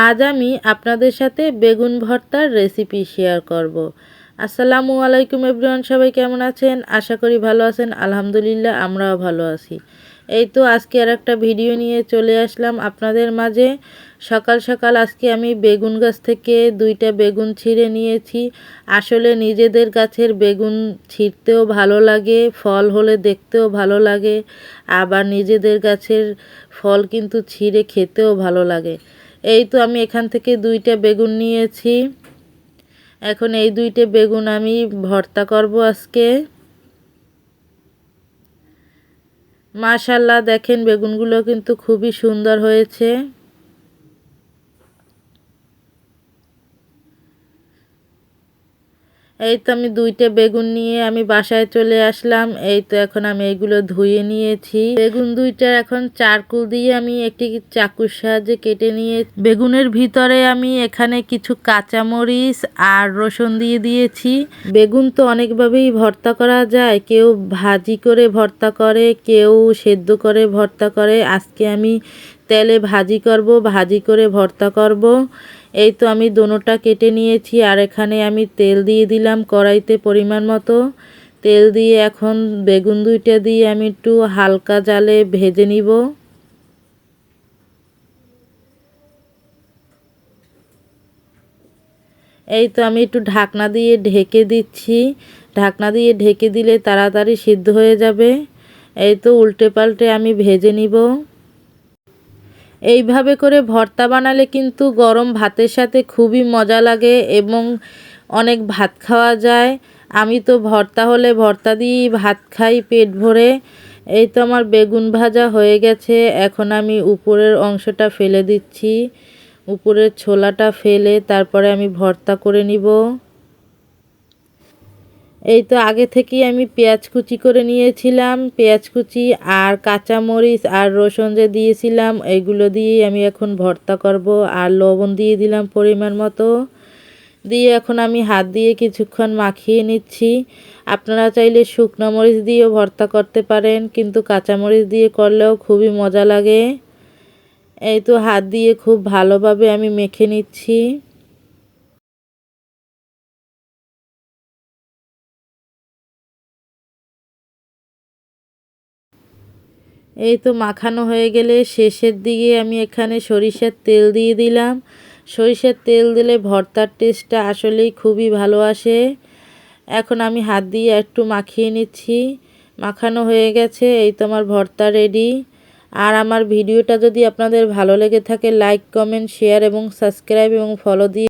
আজ আমি আপনাদের সাথে বেগুন ভর্তার রেসিপি শেয়ার করব। আসসালামু আলাইকুম এভরিওয়ান, সবাই কেমন আছেন? আশা করি ভালো আছেন। আলহামদুলিল্লাহ, আমরাও ভালো আছি। এই তো আজকে আর একটা ভিডিও নিয়ে চলে আসলাম আপনাদের মাঝে। সকাল সকাল আজকে আমি বেগুন গাছ থেকে 2টা বেগুন ছিঁড়ে নিয়েছি। আসলে নিজেদের গাছের বেগুন ছিঁড়তেও ভালো লাগে, ফল হলে দেখতেও ভালো লাগে, আবার নিজেদের গাছের ফল কিন্তু ছিঁড়ে খেতেও ভালো লাগে। এই তো আমি এখান থেকে 2টা বেগুন নিয়েছি। এখন এই 2টে বেগুন আমি ভর্তা করব আজকে। মাশাআল্লাহ, দেখেন বেগুনগুলো কিন্তু খুবই সুন্দর হয়েছে। এই তো আমি 2টে বেগুন নিয়ে আমি বাসায় চলে আসলাম। এই তো এখন আমি এগুলো ধুয়ে নিয়েছি। বেগুন 2টার এখন চারকোল দিয়ে আমি একটি চাকুর সাহায্যে কেটে নিয়ে বেগুনের ভিতরে আমি এখানে কিছু কাঁচামরিচ আর রসুন দিয়ে দিয়েছি। বেগুন তো অনেকভাবেই ভর্তা করা যায়, কেউ ভাজি করে ভর্তা করে, কেউ সেদ্ধ করে ভর্তা করে। আজকে আমি তেলে ভাজি করব, ভাজি করে ভর্তা করব। এই তো আমি দোনোটা কেটে নিয়েছি আর এখানে আমি তেল দিয়ে দিলাম কড়াইতে পরিমাণ মতো। তেল দিয়ে এখন বেগুন 2টা দিয়ে আমি একটু হালকা জালে ভেজে নিব। এই তো আমি একটু ঢাকনা দিয়ে ঢেকে দিচ্ছি। ঢাকনা দিয়ে ঢেকে দিলে তাড়াতাড়ি সিদ্ধ হয়ে যাবে। এই তো উল্টে পাল্টে আমি ভেজে নিব। এইভাবে করে ভর্তা বানালে কিন্তু গরম ভাতের সাথে খুবই মজা লাগে এবং অনেক ভাত খাওয়া যায়। আমি তো ভর্তা হলে ভর্তা দিয়েই ভাত খাই পেট ভরে। এই তো আমার বেগুন ভাজা হয়ে গেছে। এখন আমি উপরের অংশটা ফেলে দিচ্ছি, উপরের ছোলাটা ফেলে তারপরে আমি ভর্তা করে নিব। এই তো আগে থেকেই আমি পেঁয়াজ কুচি করে নিয়েছিলাম। পেঁয়াজ কুচি আর কাঁচামরিচ আর রসুন যে দিয়েছিলাম, এইগুলো দিয়েই আমি এখন ভর্তা করব। আর লবণ দিয়ে দিলাম পরিমাণ মতো। দিয়ে এখন আমি হাত দিয়ে কিছুক্ষণ মাখিয়ে নিচ্ছি। আপনারা চাইলে শুকনো মরিচ দিয়েও ভর্তা করতে পারেন, কিন্তু কাঁচামরিচ দিয়ে করলেও খুবই মজা লাগে। এই তো হাত দিয়ে খুব ভালোভাবে আমি মেখে নিচ্ছি। এই তো মাখানো হয়ে গেলে শেষের দিকে আমি এখানে সরিষার তেল দিয়ে দিলাম। সরিষার তেল দিলে ভর্তার টেস্টটা আসলেই খুবই ভালো আসে। এখন আমি হাত দিয়ে একটু মাখিয়ে নিচ্ছি। মাখানো হয়ে গেছে। এই তো আমার ভর্তা রেডি। আর আমার ভিডিওটা যদি আপনাদের ভালো লেগে থাকে, লাইক, কমেন্ট, শেয়ার এবং সাবস্ক্রাইব এবং ফলো দিয়ে